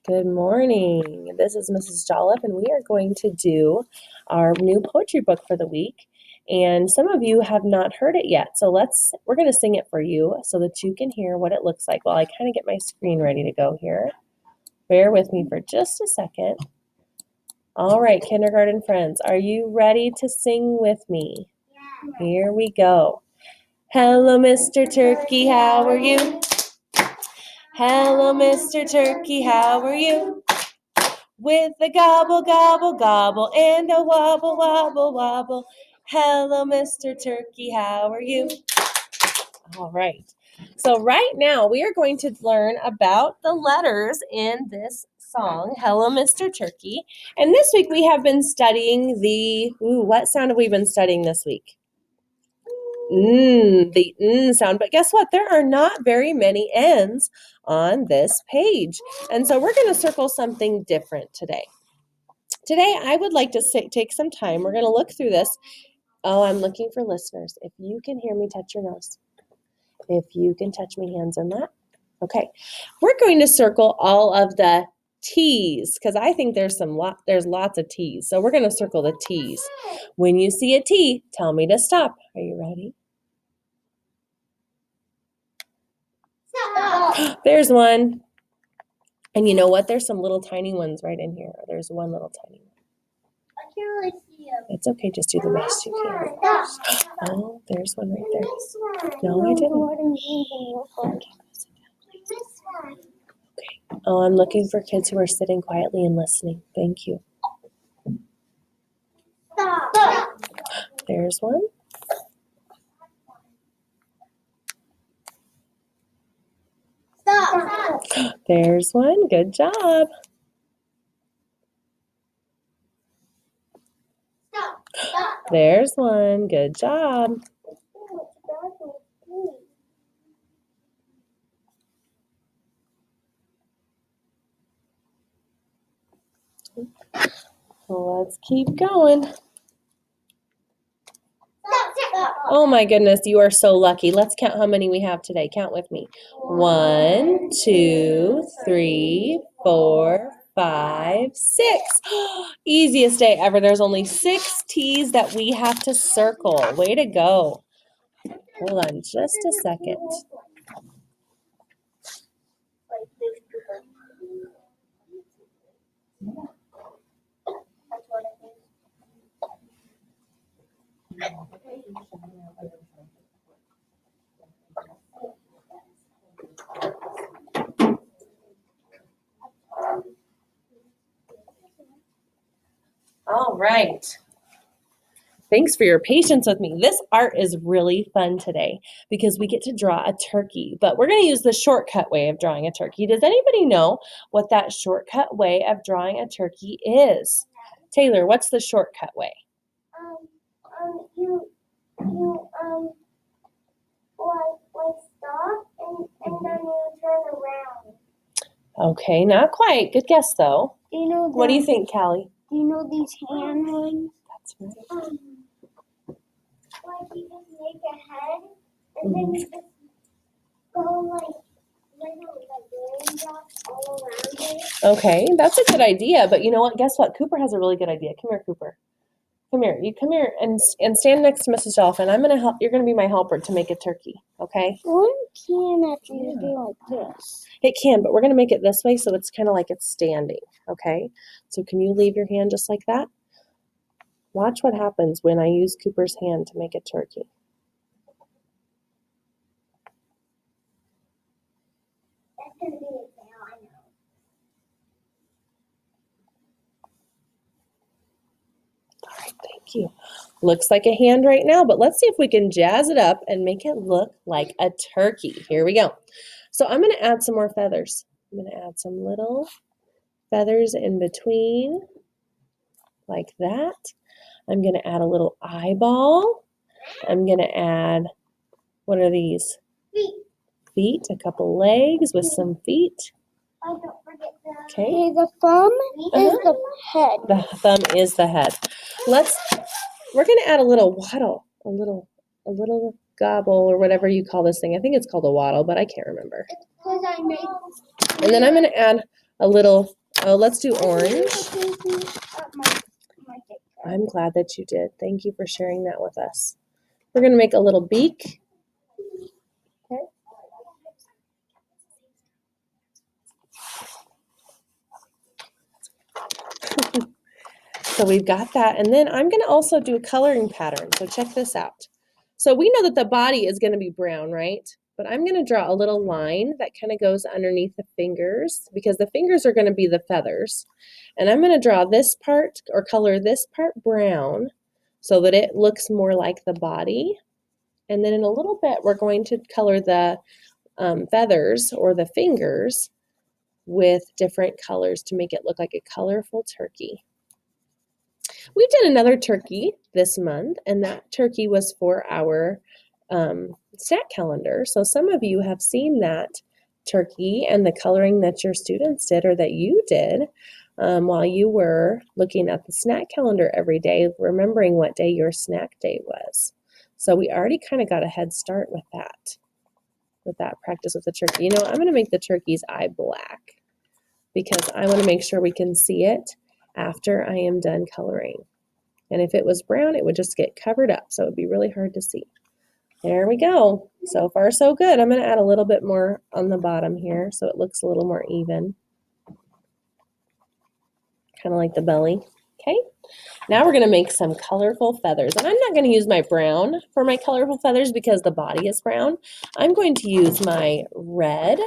Good morning. This is Mrs. Jolliffe, and we are going to do our new poetry book for the week. And some of you have not heard it yet, so we're going to sing it for you so that you can hear what it looks like while I kind of get my screen ready to go here. Bear with me for just a second. All right, kindergarten friends, are you ready to sing with me? Yeah. Here we go. Hello, Mr. Turkey, how are you? Hello, Mr. Turkey, how are you? With a gobble, gobble, gobble, and a wobble, wobble, wobble. Hello, Mr. Turkey, how are you? All right. So right now we are going to learn about the letters in this song, Hello, Mr. Turkey. And this week we have been studying what sound have we been studying this week? The sound. But guess what? There are not very many N's on this page. And so we're going to circle something different today. Today, I would like to take some time. We're going to look through this. Oh, I'm looking for listeners. If you can hear me, touch your nose. If you can touch me, hands on that. Okay. We're going to circle all of the T's because I think there's lots of T's. So we're going to circle the T's. When you see a T, tell me to stop. Are you ready? Stop. There's one. And you know what? There's some little tiny ones right in here. There's one little tiny one. I can't really see them. It's okay. Just do the best you can. Oh, there's one right there. No, I didn't. Okay. Oh, I'm looking for kids who are sitting quietly and listening. Thank you. Stop. There's one. Stop. There's one. Good job. Stop. There's one. Good job. Let's keep going. Stop. Oh my goodness, you are so lucky. Let's count how many we have today. Count with me. 1, 2, 3, 4, 5, 6. Easiest day ever. There's only 6 T's that we have to circle. Way to go. Hold on just a second. All right. Thanks for your patience with me. This art is really fun today because we get to draw a turkey, but we're going to use the shortcut way of drawing a turkey. Does anybody know what that shortcut way of drawing a turkey is? Taylor, what's the shortcut way? You stop and then you turn around. Okay, not quite. Good guess though. What do you think, Callie? Do you know these hand ones? That's right. Like you just make a head and then you just go like raindrops all around it. Okay, that's a good idea, but you know what? Guess what? Cooper has a really good idea. Come here, Cooper. Come here. You come here and stand next to Mrs. Jolliffe, and I'm going to help. You're going to be my helper to make a turkey, okay? One can actually be like this. It can, but we're going to make it this way so it's kind of like it's standing, okay? So can you leave your hand just like that? Watch what happens when I use Cooper's hand to make a turkey. That's going to be a tail, I know. All right, thank you. Looks like a hand right now, but let's see if we can jazz it up and make it look like a turkey. Here we go. So I'm going to add some more feathers. I'm going to add some little feathers in between, like that. I'm going to add a little eyeball. I'm going to add, what are these? Feet, a couple legs with some feet. Oh, don't forget that. Okay. The thumb is the head. The thumb is the head. We're going to add a little waddle, a little gobble or whatever you call this thing. I think it's called a waddle, but I can't remember. It's because I made. And then I'm going to add a little Oh, let's do orange. My I'm glad that you did. Thank you for sharing that with us. We're going to make a little beak. Okay. So we've got that. And then I'm going to also do a coloring pattern. So check this out. So we know that the body is going to be brown, right? But I'm going to draw a little line that kind of goes underneath the fingers because the fingers are going to be the feathers. And I'm going to draw this part or color this part brown so that it looks more like the body. And then in a little bit, we're going to color the feathers or the fingers with different colors to make it look like a colorful turkey. We did another turkey this month, and that turkey was for our snack calendar. So some of you have seen that turkey and the coloring that your students did or that you did while you were looking at the snack calendar every day, remembering what day your snack day was. So we already kind of got a head start with that practice with the turkey. You know, I'm going to make the turkey's eye black because I want to make sure we can see it after I am done coloring. And if it was brown, it would just get covered up, so it would be really hard to see. There we go. So far, so good. I'm going to add a little bit more on the bottom here so it looks a little more even. Kind of like the belly. Okay. Now we're going to make some colorful feathers. And I'm not going to use my brown for my colorful feathers because the body is brown. I'm going to use my red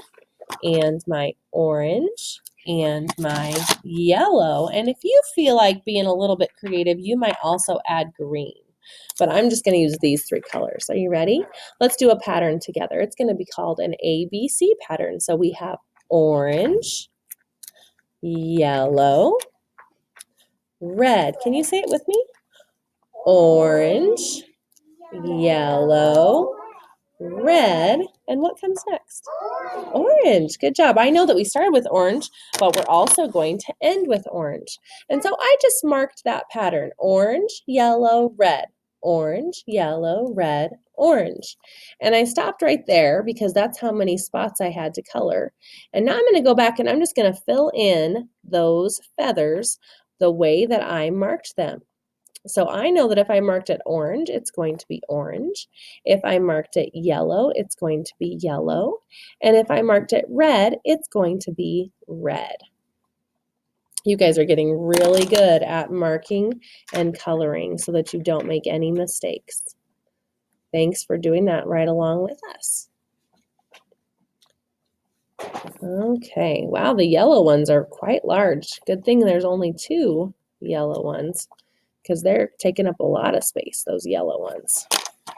and my orange and my yellow. And if you feel like being a little bit creative, you might also add green. But I'm just going to use these three colors. Are you ready? Let's do a pattern together. It's going to be called an ABC pattern. So we have orange, yellow, red. Can you say it with me? Orange, yellow, red, and what comes next? Orange. Good job. I know that we started with orange, but we're also going to end with orange. And so I just marked that pattern. Orange, yellow, red. Orange, yellow, red, orange. And I stopped right there because that's how many spots I had to color. And now I'm going to go back and I'm just going to fill in those feathers the way that I marked them. So I know that if I marked it orange, it's going to be orange. If I marked it yellow, it's going to be yellow. And if I marked it red, it's going to be red. You guys are getting really good at marking and coloring so that you don't make any mistakes. Thanks for doing that right along with us. Okay, wow, the yellow ones are quite large. Good thing there's only 2 yellow ones because they're taking up a lot of space, those yellow ones.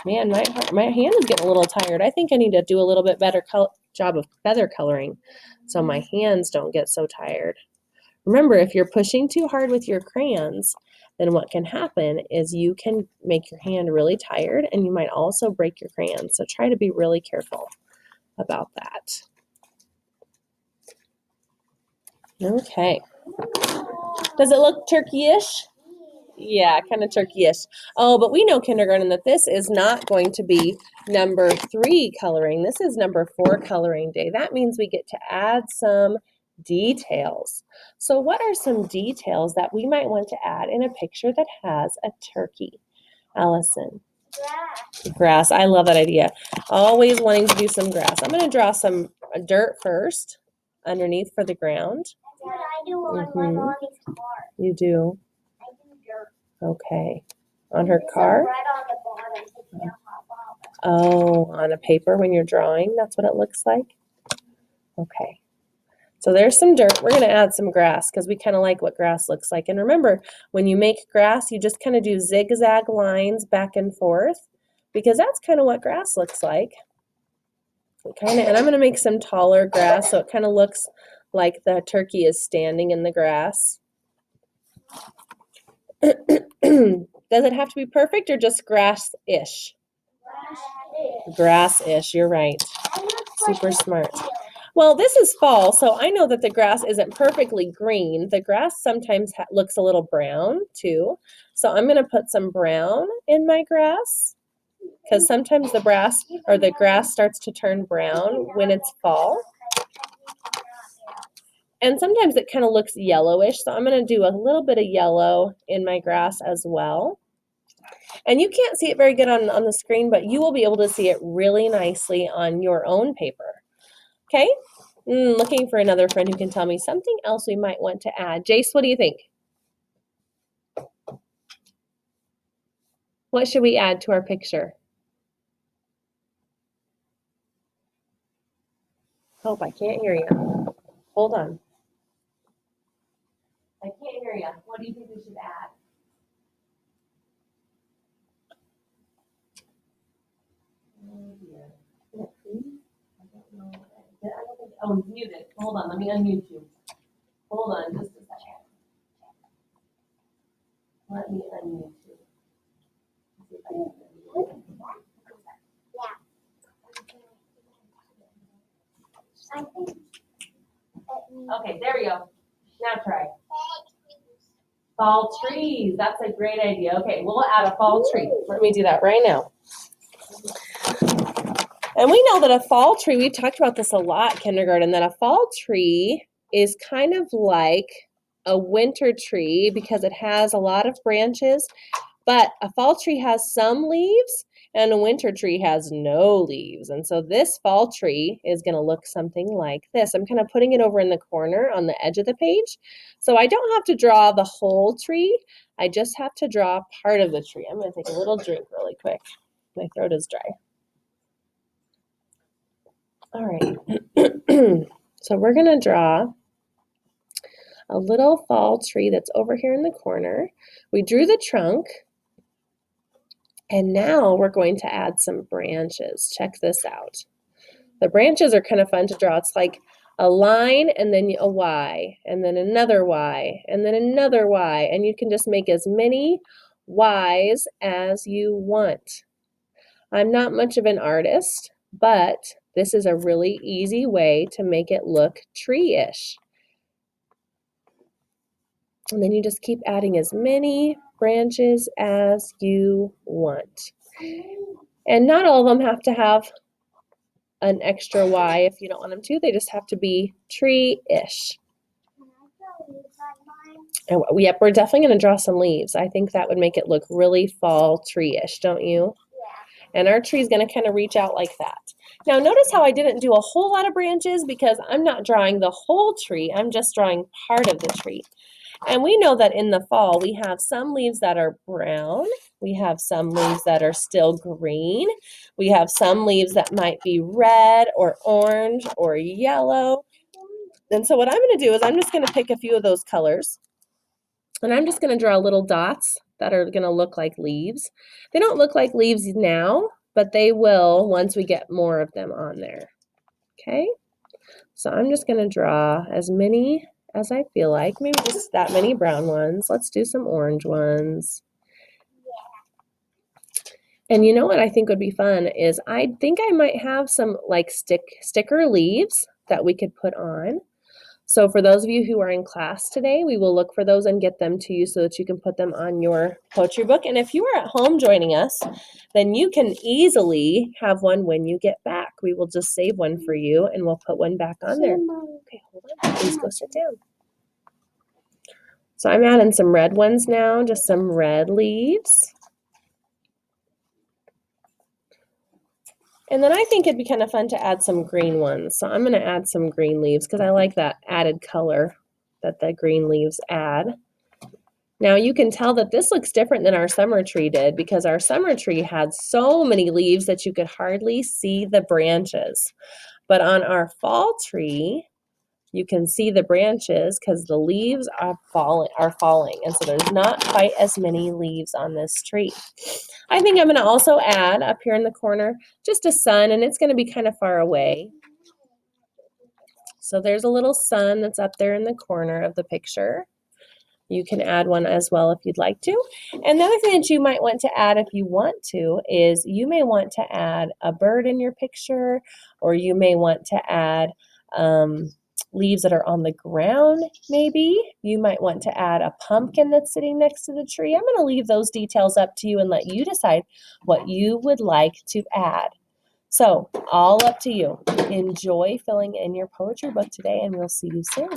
Man, my hand is getting a little tired. I think I need to do a little bit better job of feather coloring so my hands don't get so tired. Remember, if you're pushing too hard with your crayons, then what can happen is you can make your hand really tired and you might also break your crayons. So try to be really careful about that. Okay. Does it look turkey-ish? Yeah, kind of turkey-ish. Oh, but we know, kindergarten, that this is not going to be number 3 coloring. This is number 4 coloring day. That means we get to add some details. So what are some details that we might want to add in a picture that has a turkey? Allison? Grass. I love that idea. Always wanting to do some grass. I'm going to draw some dirt first underneath for the ground. That's what I do on my mommy's car. You do? I do dirt. Okay. On her car? Right on the bottom. So you can't hop on. Oh, on a paper when you're drawing, that's what it looks like? Okay. So there's some dirt. We're going to add some grass because we kind of like what grass looks like. And remember, when you make grass, you just kind of do zigzag lines back and forth because that's kind of what grass looks like. And I'm going to make some taller grass so it kind of looks like the turkey is standing in the grass. Does it have to be perfect or just grass-ish? Grass-ish, you're right. Super smart. Well, this is fall, so I know that the grass isn't perfectly green. The grass sometimes looks a little brown too. So I'm going to put some brown in my grass because sometimes the grass starts to turn brown when it's fall. And sometimes it kind of looks yellowish, so I'm going to do a little bit of yellow in my grass as well. And you can't see it very good on the screen, but you will be able to see it really nicely on your own paper. Okay? Looking for another friend who can tell me something else we might want to add. Jace, what do you think? What should we add to our picture? Hope I can't hear you. Hold on. I can't hear you. What do you think we should add? Oh dear. Is it free? I don't know. I don't think, oh, it's muted. Hold on, let me unmute you. Hold on just a second. Let me unmute you. See if I can unmute you. I think Okay, there we go. Now try. Fall trees. That's a great idea. Okay, we'll add a fall tree. Let me do that right now. And we know that a fall tree, we've talked about this a lot, kindergarten, that a fall tree is kind of like a winter tree because it has a lot of branches, but a fall tree has some leaves and a winter tree has no leaves. And so this fall tree is going to look something like this. I'm kind of putting it over in the corner on the edge of the page. So I don't have to draw the whole tree. I just have to draw part of the tree. I'm going to take a little drink really quick. My throat is dry. All right. So we're going to draw a little fall tree that's over here in the corner. We drew the trunk. And now we're going to add some branches. Check this out. The branches are kind of fun to draw. It's like a line and then a Y, and then another Y, and then another Y. And you can just make as many Ys as you want. I'm not much of an artist, but this is a really easy way to make it look tree-ish. And then you just keep adding as many branches as you want. And not all of them have to have an extra Y if you don't want them to. They just have to be tree-ish. And yep, we're definitely going to draw some leaves. I think that would make it look really fall tree-ish, don't you? Yeah. And our tree is going to kind of reach out like that. Now notice how I didn't do a whole lot of branches because I'm not drawing the whole tree. I'm just drawing part of the tree. And we know that in the fall, we have some leaves that are brown. We have some leaves that are still green. We have some leaves that might be red or orange or yellow. And so what I'm going to do is I'm just going to pick a few of those colors. And I'm just going to draw little dots that are going to look like leaves. They don't look like leaves now, but they will once we get more of them on there. Okay? So I'm just going to draw as many as I feel like, maybe just that many brown ones. Let's do some orange ones. And you know what I think would be fun is I think I might have some like sticker leaves that we could put on. So for those of you who are in class today, we will look for those and get them to you so that you can put them on your poetry book. And if you are at home joining us, then you can easily have one when you get back. We will just save one for you and we'll put one back on there. Okay, hold on. Please go sit down. So I'm adding some red ones now, just some red leaves. And then I think it'd be kind of fun to add some green ones. So I'm going to add some green leaves because I like that added color that the green leaves add. Now you can tell that this looks different than our summer tree did because our summer tree had so many leaves that you could hardly see the branches. But on our fall tree, you can see the branches because the leaves are falling. And so there's not quite as many leaves on this tree. I think I'm going to also add up here in the corner just a sun, and it's going to be kind of far away. So there's a little sun that's up there in the corner of the picture. You can add one as well if you'd like to. And the other thing that you might want to add if you want to is you may want to add a bird in your picture, or you may want to add leaves that are on the ground, maybe. You might want to add a pumpkin that's sitting next to the tree. I'm going to leave those details up to you and let you decide what you would like to add. So, all up to you. Enjoy filling in your poetry book today, and we'll see you soon.